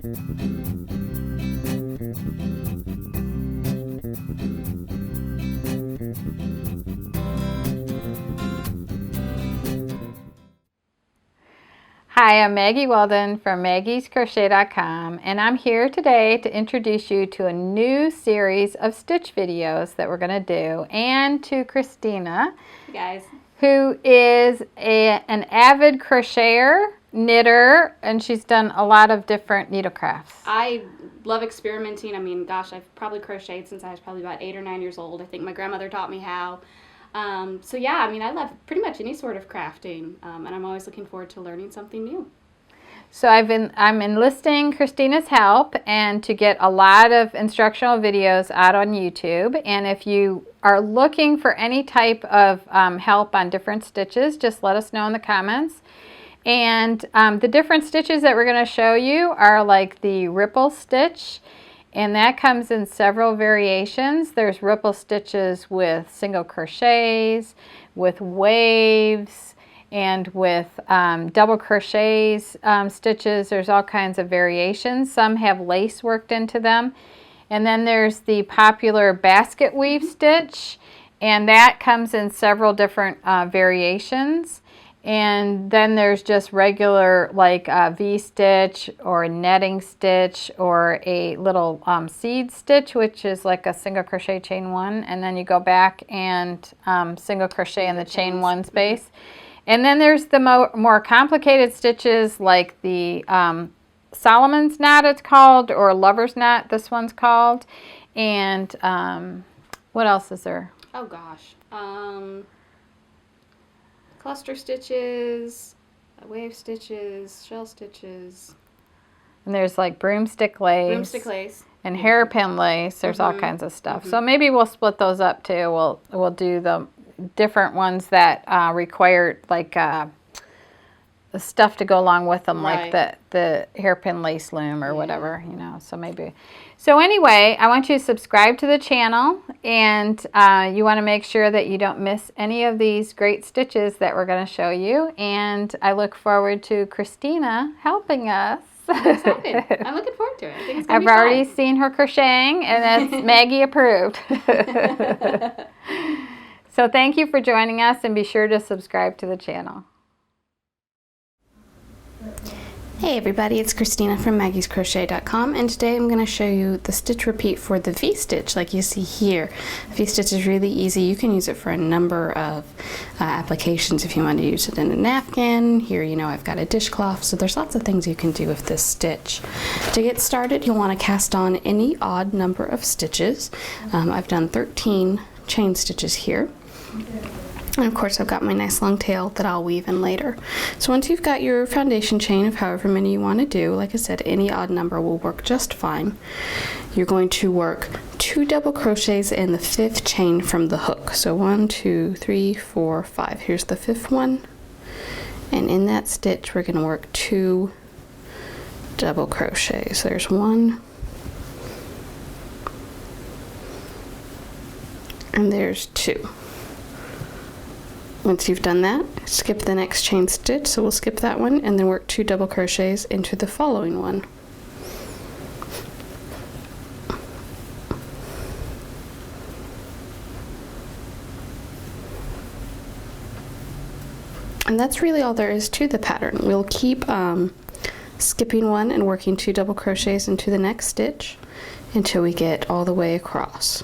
Hi, I'm Maggie Weldon from maggiescrochet.com, and I'm here today to introduce you to a new series of stitch videos that we're going to do, and to Christina, hey guys, who is an avid crocheter, knitter, and she's done a lot of different needlecrafts. I love experimenting. I mean, gosh, I've probably crocheted since I was probably about 8 or 9 years old. I think my grandmother taught me how. So yeah, I mean, I love pretty much any sort of crafting, and I'm always looking forward to learning something new. So I'm enlisting Christina's help and to get a lot of instructional videos out on YouTube. And if you are looking for any type of help on different stitches, just let us know in the comments. And the different stitches that we're going to show you are like the ripple stitch, and that comes in several variations. There's ripple stitches with single crochets, with waves, and with double crochets stitches. There's all kinds of variations. Some have lace worked into them. And then there's the popular basket weave stitch, and that comes in several different variations. And then there's just regular like V-stitch or a netting stitch or a little seed stitch, which is like a single crochet chain one, and then you go back and single crochet in the chain one space. And then there's the more complicated stitches like the Solomon's knot it's called, or lover's knot this one's called. And what else is there? Oh gosh. Cluster stitches, wave stitches, shell stitches. And there's like broomstick lace. Broomstick lace. And hairpin lace. There's all kinds of stuff. So maybe we'll split those up too. We'll do the different ones that require like the stuff to go along with them, right, like the hairpin lace loom or whatever, you know. So maybe. So anyway, I want you to subscribe to the channel, and you want to make sure that you don't miss any of these great stitches that we're going to show you. And I look forward to Christina helping us. I'm excited. I'm looking forward to it. I think it's going to be I've already fun. seen her crocheting, and that's Maggie approved. So thank you for joining us, and be sure to subscribe to the channel. Hey everybody, it's Christina from maggiescrochet.com, and today I'm going to show you the stitch repeat for the V-stitch like you see here. The V-stitch is really easy. You can use it for a number of applications if you want to use it in a napkin. Here, you know, I've got a dishcloth, so there's lots of things you can do with this stitch. To get started, you'll want to cast on any odd number of stitches. I've done 13 chain stitches here. And of course I've got my nice long tail that I'll weave in later. So once you've got your foundation chain of however many you want to do, like I said, any odd number will work just fine. You're going to work 2 double crochets in the 5th chain from the hook. So 1, 2, 3, 4, 5. Here's the 5th one. And in that stitch we're going to work 2 double crochets. There's 1. And there's 2. Once you've done that, skip the next chain stitch, so we'll skip that one, and then work 2 double crochets into the following one. And that's really all there is to the pattern. We'll keep skipping one and working 2 double crochets into the next stitch until we get all the way across.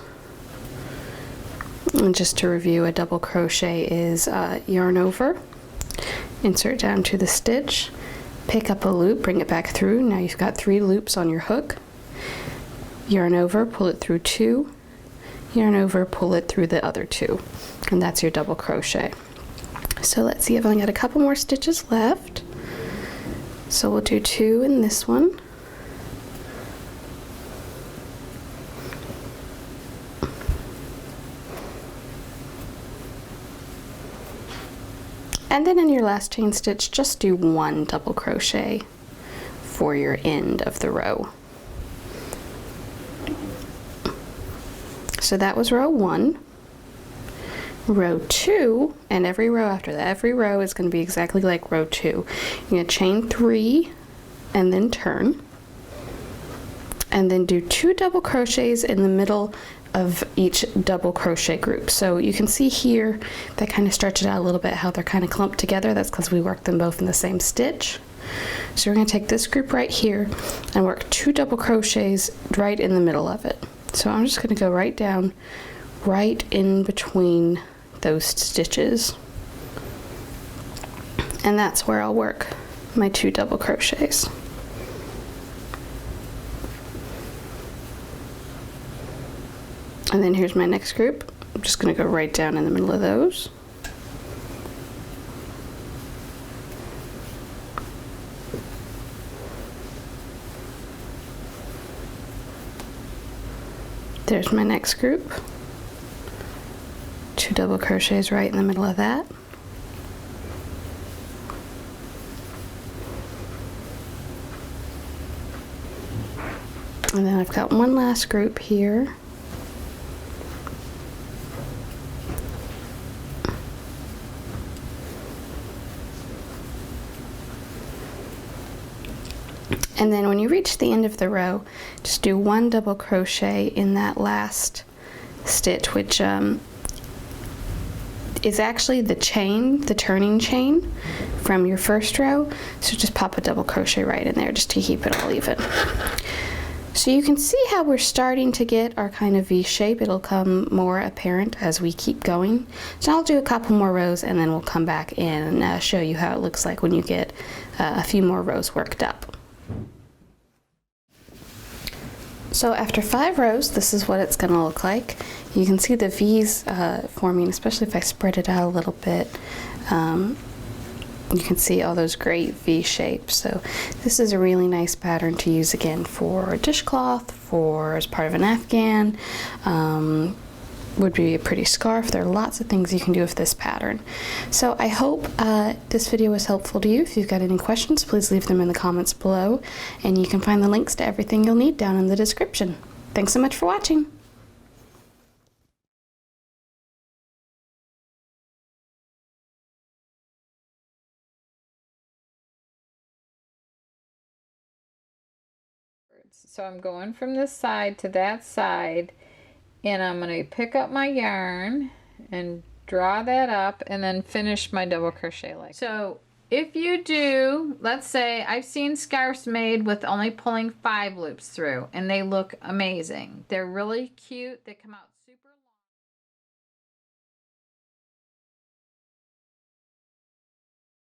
And just to review, a double crochet is yarn over, insert down to the stitch, pick up a loop, bring it back through. Now you've got 3 loops on your hook. Yarn over, pull it through 2, yarn over, pull it through the other 2, and that's your double crochet. So let's see, I've only got a couple more stitches left. So we'll do 2 in this one. And then in your last chain stitch, just do 1 double crochet for your end of the row. So that was row 1. Row 2, and every row after that, every row is going to be exactly like row 2. You're going to chain 3 and then turn. and then do 2 double crochets in the middle of each double crochet group. So you can see here they kind of stretch it out a little bit, how they're kind of clumped together. That's because we worked them both in the same stitch. So we're going to take this group right here and work 2 double crochets right in the middle of it. So I'm just going to go right down right in between those stitches, and that's where I'll work my 2 double crochets. And then here's my next group. I'm just going to go right down in the middle of those. There's my next group. 2 double crochets right in the middle of that. And then I've got one last group here. And then when you reach the end of the row, just do 1 double crochet in that last stitch, which is actually the chain, the turning chain from your first row. So just pop a double crochet right in there just to keep it all even. So you can see how we're starting to get our kind of V shape. It'll come more apparent as we keep going. So I'll do a couple more rows and then we'll come back and show you how it looks like when you get a few more rows worked up. So after 5 rows, this is what it's going to look like. You can see the V's forming, especially if I spread it out a little bit. You can see all those great V shapes. So this is a really nice pattern to use again for a dishcloth, for as part of an afghan, would be a pretty scarf. There are lots of things you can do with this pattern. So I hope this video was helpful to you. If you've got any questions, please leave them in the comments below, and you can find the links to everything you'll need down in the description. Thanks so much for watching. So I'm going from this side to that side, and I'm going to pick up my yarn and draw that up and then finish my double crochet like. So if you do, let's say I've seen scarves made with only pulling 5 loops through, and they look amazing. They're really cute. They come out